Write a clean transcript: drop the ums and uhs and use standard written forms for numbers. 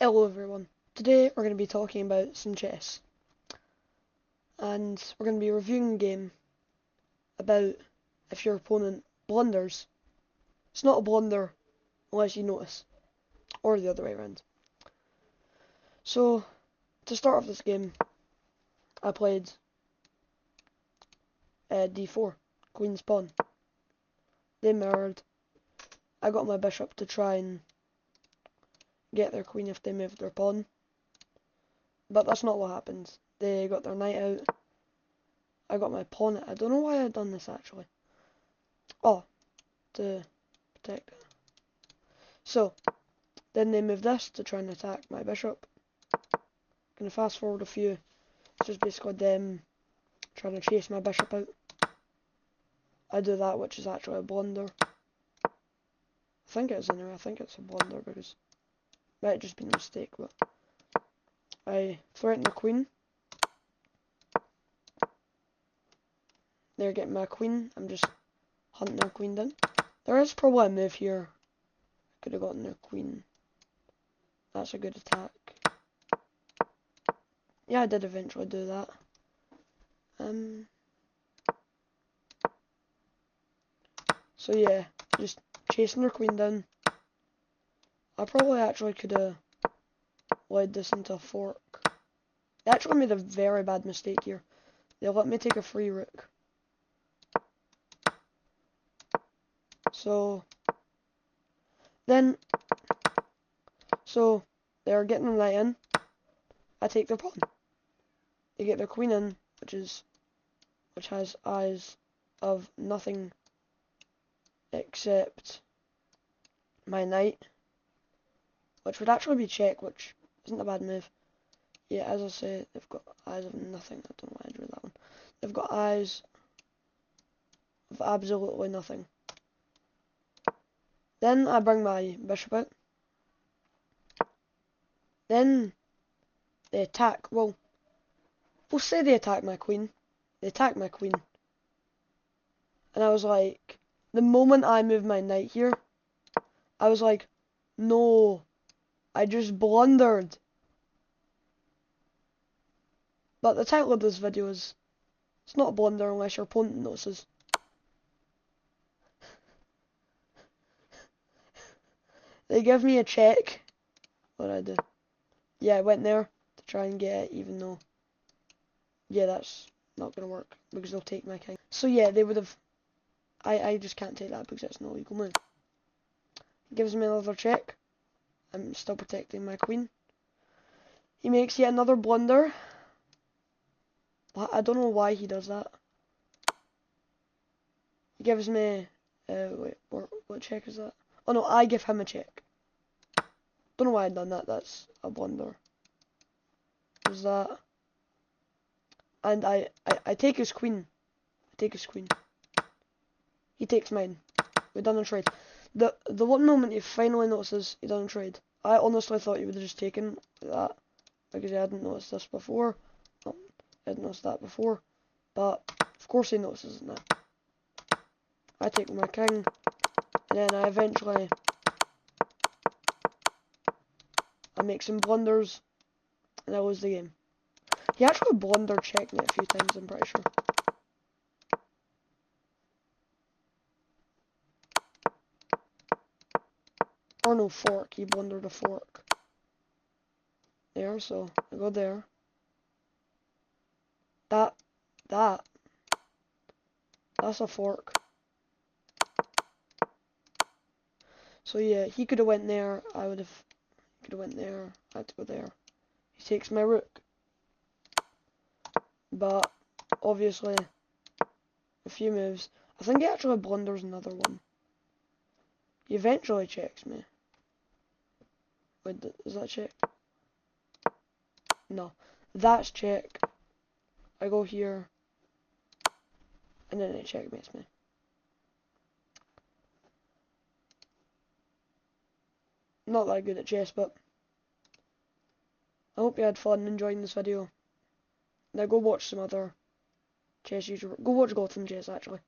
Hello everyone, today we're going to be talking about some chess, and we're going to be reviewing a game about if your opponent blunders. It's not a blunder unless you notice, or the other way around. So, to start off this game, I played d4, queen's pawn. They mirrored. I got my bishop to try and get their queen if they moved their pawn. But that's not what happened. They got their knight out. I got my pawn. I don't know why I've done this actually. Oh, to protect it. So, then they moved this to try and attack my bishop. Gonna fast forward a few. It's just basically them trying to chase my bishop out. I do that, which is actually a blunder. I think it is anyway. I think it's a blunder because it might have just been a mistake, but I threaten the queen. They're getting my queen. I'm just hunting their queen down. There is probably a move here. I could have gotten their queen. That's a good attack. Yeah, I did eventually do that. So yeah, just chasing their queen down. I probably actually could have led this into a fork. They actually made a very bad mistake here. They let me take a free rook. So they're getting the knight in. I take their pawn. They get their queen in, which has eyes of nothing except my knight, which would actually be check, which isn't a bad move. Yeah, as I say, they've got eyes of nothing. I don't know why I drew that one. They've got eyes of absolutely nothing. Then I bring my bishop out. Then they attack. Well, we'll say they attack my queen. They attack my queen. And I was like, the moment I moved my knight here, I was like, no, I just blundered. But the title of this video is, it's not a blunder unless your opponent notices. They give me a check. What did I do? Yeah, I went there to try and get it, even though, yeah, that's not going to work because they'll take my king. So yeah, they would have, I just can't take that because it's an illegal move. He gives me another check. I'm still protecting my queen. He makes yet another blunder. I don't know why he does that. He gives me, wait, what check is that? Oh no, I give him a check. Don't know why I've done that, that's a blunder. Is that? And I take his queen. I take his queen. He takes mine. We're done a trade. The one moment he finally notices he done a trade. I honestly thought he would have just taken that because he hadn't noticed this before. No, I hadn't noticed that before. But of course he notices it now. I take my king, and then I eventually make some blunders, and I lose the game. He actually blundered checkmate a few times, I'm pretty sure. Or no, fork. He blundered a fork. There, so I go there. That's a fork. So yeah, he could have went there. Could have went there. I had to go there. He takes my rook. But obviously, a few moves. I think he actually blunders another one. He eventually checks me. Wait, is that check? No, that's check. I go here, and then it checkmates me. Not that good at chess, but I hope you had fun enjoying this video. Now go watch some other chess YouTuber. Go watch Gotham Chess actually.